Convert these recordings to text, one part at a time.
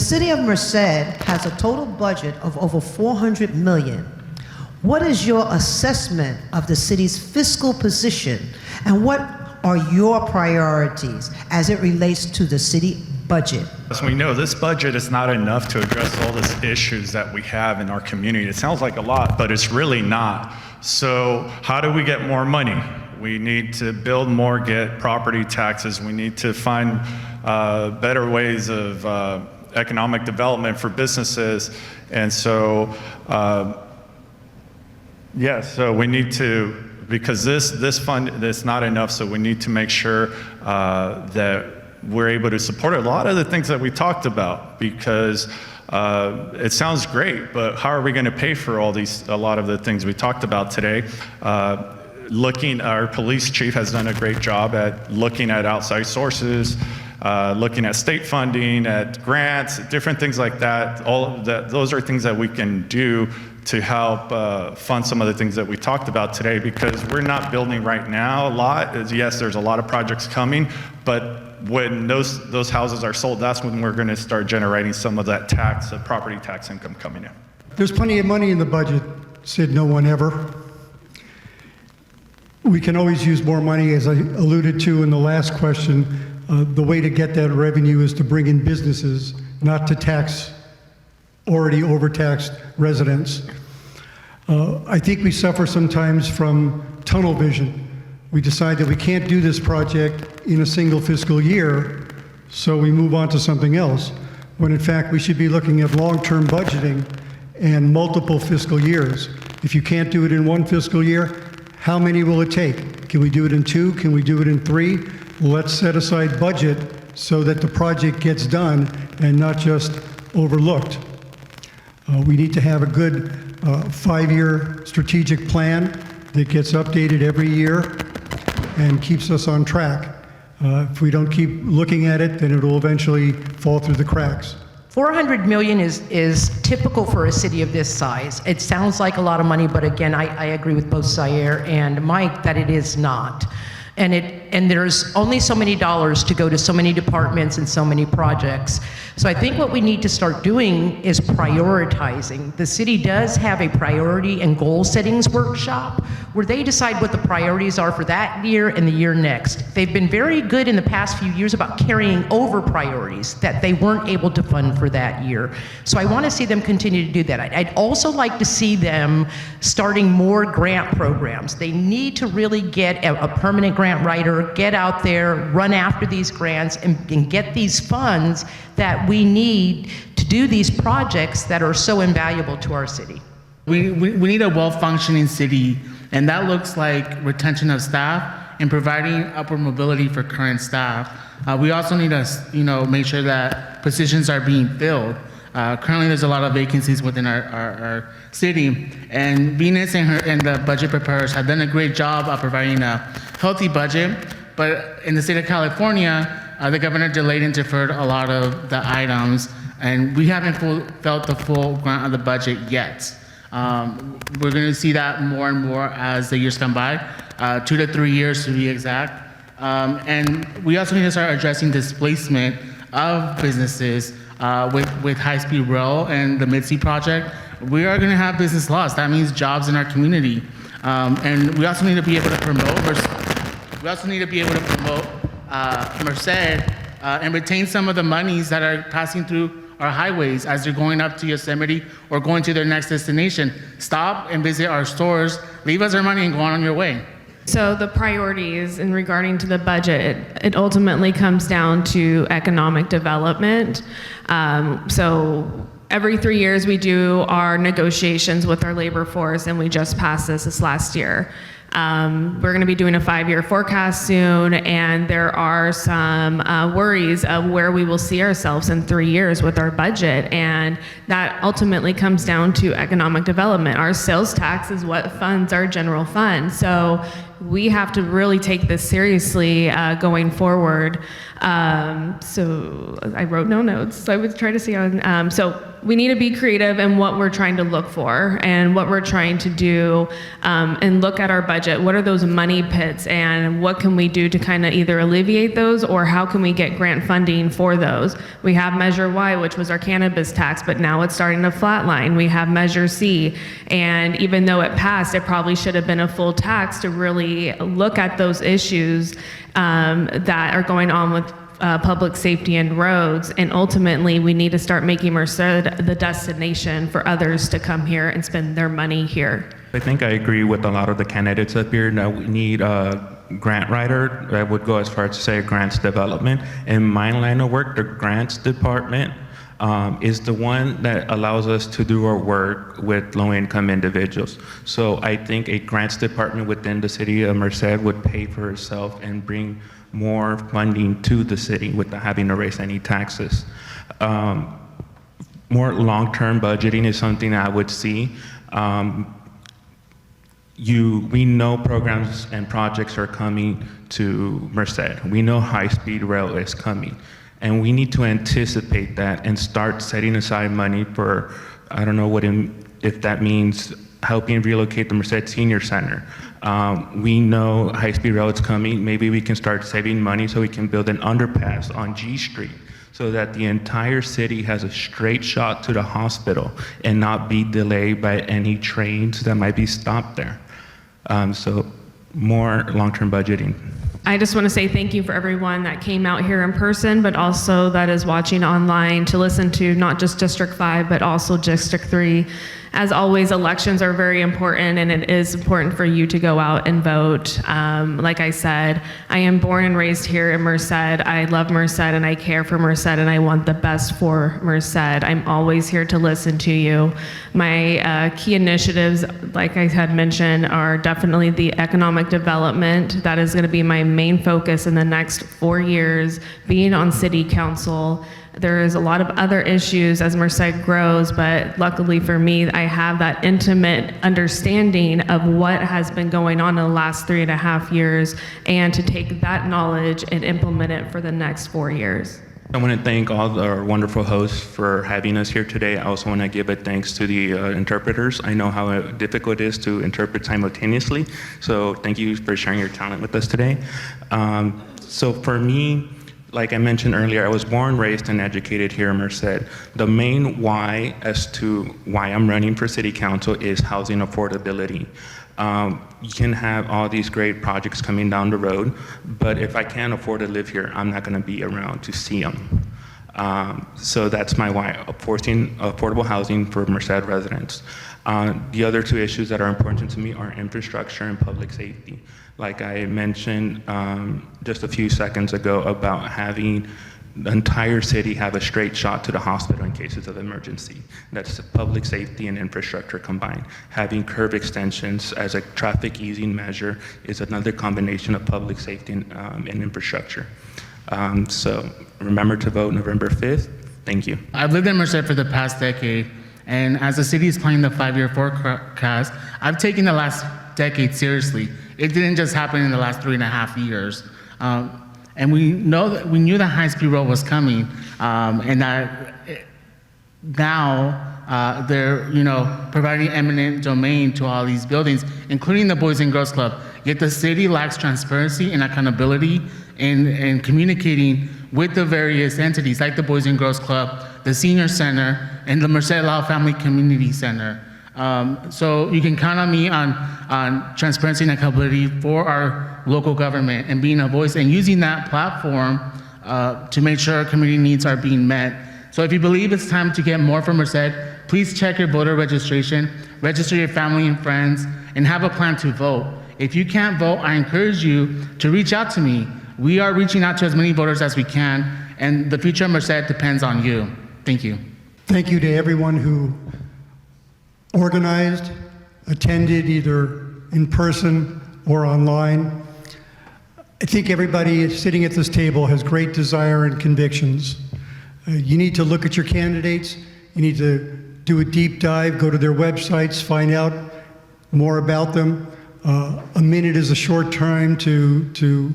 city of Merced has a total budget of over $400 million. What is your assessment of the city's fiscal position, and what are your priorities as it relates to the city budget? As we know, this budget is not enough to address all these issues that we have in our community. It sounds like a lot, but it's really not. So how do we get more money? We need to build more, get property taxes. We need to find better ways of economic development for businesses. And so, so we need to, because this fund is not enough, so we need to make sure that we're able to support a lot of the things that we talked about, because it sounds great, but how are we going to pay for a lot of the things we talked about today? Our police chief has done a great job at looking at outside sources, looking at state funding, at grants, different things like that. All of that, those are things that we can do to help fund some of the things that we talked about today, because we're not building right now a lot. Yes, there's a lot of projects coming, but when those houses are sold, that's when we're going to start generating some of that property tax income coming in. There's plenty of money in the budget, said no one ever. We can always use more money, as I alluded to in the last question. The way to get that revenue is to bring in businesses, not to tax already overtaxed residents. I think we suffer sometimes from tunnel vision. We decide that we can't do this project in a single fiscal year, so we move on to something else, when in fact we should be looking at long-term budgeting and multiple fiscal years. If you can't do it in one fiscal year, how many will it take? Can we do it in 2? Can we do it in 3? Let's set aside budget so that the project gets done and not just overlooked. We need to have a good 5-year strategic plan that gets updated every year and keeps us on track. If we don't keep looking at it, then it'll eventually fall through the cracks. $400 million is typical for a city of this size. It sounds like a lot of money, but again, I agree with both Zaire and Mike that it is not. And there's only so many dollars to go to so many departments and so many projects. So I think what we need to start doing is prioritizing. The city does have a priority and goal settings workshop where they decide what the priorities are for that year and the year next. They've been very good in the past few years about carrying over priorities that they weren't able to fund for that year. So I want to see them continue to do that. I'd also like to see them starting more grant programs. They need to really get a permanent grant writer, get out there, run after these grants, and get these funds that we need to do these projects that are so invaluable to our city. We need a well-functioning city, and that looks like retention of staff and providing upward mobility for current staff. We also need to make sure that positions are being filled. Currently, there's a lot of vacancies within our city, and Venus and the budget preparers have done a great job of providing a healthy budget, but in the state of California, the governor delayed and deferred a lot of the items, and we haven't felt the full grant of the budget yet. We're going to see that more and more as the years come by, 2 to 3 years to be exact. And we also need to start addressing displacement of businesses with high-speed rail and the Mid-C project. We are going to have business loss. That means jobs in our community. And we also need to be able to promote Merced and retain some of the monies that are passing through our highways as they're going up to Yosemite or going to their next destination. Stop and visit our stores, leave us our money and go on your way. So the priorities in regarding to the budget, it ultimately comes down to economic development. So every 3 years we do our negotiations with our labor force, and we just passed this last year. We're going to be doing a 5-year forecast soon, and there are some worries of where we will see ourselves in 3 years with our budget, and that ultimately comes down to economic development. Our sales tax is what funds our general fund, so we have to really take this seriously going forward. So I wrote no notes, so I would try to see on, so we need to be creative in what we're trying to look for and what we're trying to do, and look at our budget. What are those money pits, and what can we do to kind of either alleviate those, or how can we get grant funding for those? We have Measure Y, which was our cannabis tax, but now it's starting to flatline. We have Measure C, and even though it passed, it probably should have been a full tax to really look at those issues that are going on with public safety and roads. And ultimately, we need to start making Merced the destination for others to come here and spend their money here. I think I agree with a lot of the candidates up here. Now we need a grant writer. I would go as far as to say grants development. In my line of work, the grants department is the one that allows us to do our work with low-income individuals. So I think a grants department within the city of Merced would pay for itself and bring more funding to the city without having to raise any taxes. More long-term budgeting is something I would see. We know programs and projects are coming to Merced. We know high-speed rail is coming. And we need to anticipate that and start setting aside money for, I don't know if that means helping relocate the Merced Senior Center. We know high-speed rail is coming. Maybe we can start saving money so we can build an underpass on G Street so that the entire city has a straight shot to the hospital and not be delayed by any trains that might be stopped there. So more long-term budgeting. I just want to say thank you for everyone that came out here in person, but also that is watching online to listen to not just District 5, but also District 3. As always, elections are very important, and it is important for you to go out and vote. Like I said, I am born and raised here in Merced. I love Merced, and I care for Merced, and I want the best for Merced. I'm always here to listen to you. My key initiatives, like I had mentioned, are definitely the economic development. That is going to be my main focus in the next 4 years, being on city council. There is a lot of other issues as Merced grows, but luckily for me, I have that intimate understanding of what has been going on in the last 3.5 years, and to take that knowledge and implement it for the next 4 years. I want to thank all our wonderful hosts for having us here today. I also want to give a thanks to the interpreters. I know how difficult it is to interpret simultaneously, so thank you for sharing your talent with us today. So for me, like I mentioned earlier, I was born, raised, and educated here in Merced. The main why as to why I'm running for city council is housing affordability. You can have all these great projects coming down the road, but if I can't afford to live here, I'm not going to be around to see them. So that's my why, forcing affordable housing for Merced residents. The other two issues that are important to me are infrastructure and public safety. Like I mentioned just a few seconds ago about having the entire city have a straight shot to the hospital in cases of emergency. That's public safety and infrastructure combined. Having curb extensions as a traffic easing measure is another combination of public safety and infrastructure. So remember to vote November 5th. Thank you. I've lived in Merced for the past decade, and as the city is planning the 5-year forecast, I've taken the last decade seriously. It didn't just happen in the last 3.5 years. And we knew that high-speed rail was coming, and that now they're providing eminent domain to all these buildings, including the Boys and Girls Club. Yet the city lacks transparency and accountability in communicating with the various entities like the Boys and Girls Club, the Senior Center, and the Merced Lao Family Community Center. So you can count on me on transparency and accountability for our local government and being a voice and using that platform to make sure our community needs are being met. So if you believe it's time to get more from Merced, please check your voter registration, register your family and friends, and have a plan to vote. If you can't vote, I encourage you to reach out to me. We are reaching out to as many voters as we can, and the future of Merced depends on you. Thank you. Thank you to everyone who organized, attended either in person or online. I think everybody sitting at this table has great desire and convictions. You need to look at your candidates. You need to do a deep dive, go to their websites, find out more about them. A minute is a short time to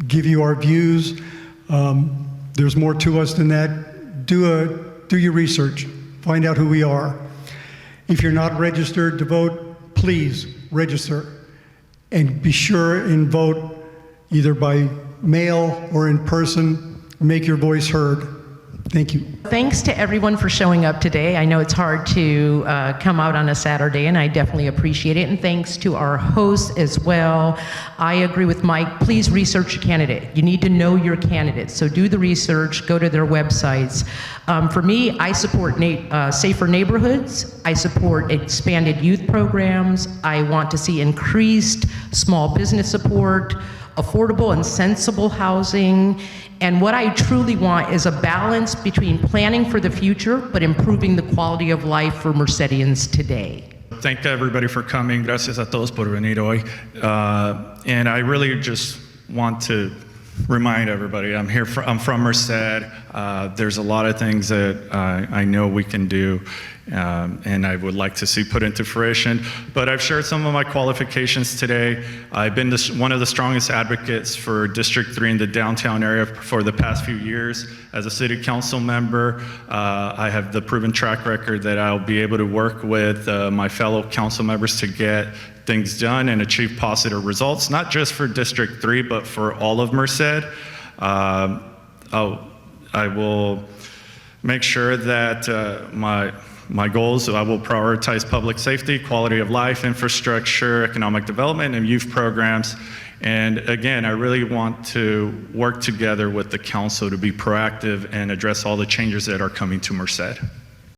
give you our views. There's more to us than that. Do your research. find out who we are. If you're not registered to vote, please register. And be sure and vote either by mail or in person. Make your voice heard. Thank you. Thanks to everyone for showing up today. I know it's hard to come out on a Saturday, and I definitely appreciate it. And thanks to our hosts as well. I agree with Mike. Please research your candidate. You need to know your candidate. So do the research, go to their websites. For me, I support safer neighborhoods. I support expanded youth programs. I want to see increased small business support, affordable and sensible housing. And what I truly want is a balance between planning for the future, but improving the quality of life for Mercedians today. Thank everybody for coming. Gracias a todos por venir hoy. And I really just want to remind everybody, I'm from Merced. There's a lot of things that I know we can do, and I would like to see put into fruition. But I've shared some of my qualifications today. I've been one of the strongest advocates for District 3 in the downtown area for the past few years. As a city council member, I have the proven track record that I'll be able to work with my fellow council members to get things done and achieve positive results, not just for District 3, but for all of Merced. I will make sure that my goals, I will prioritize public safety, quality of life, infrastructure, economic development, and youth programs. And again, I really want to work together with the council to be proactive and address all the changes that are coming to Merced.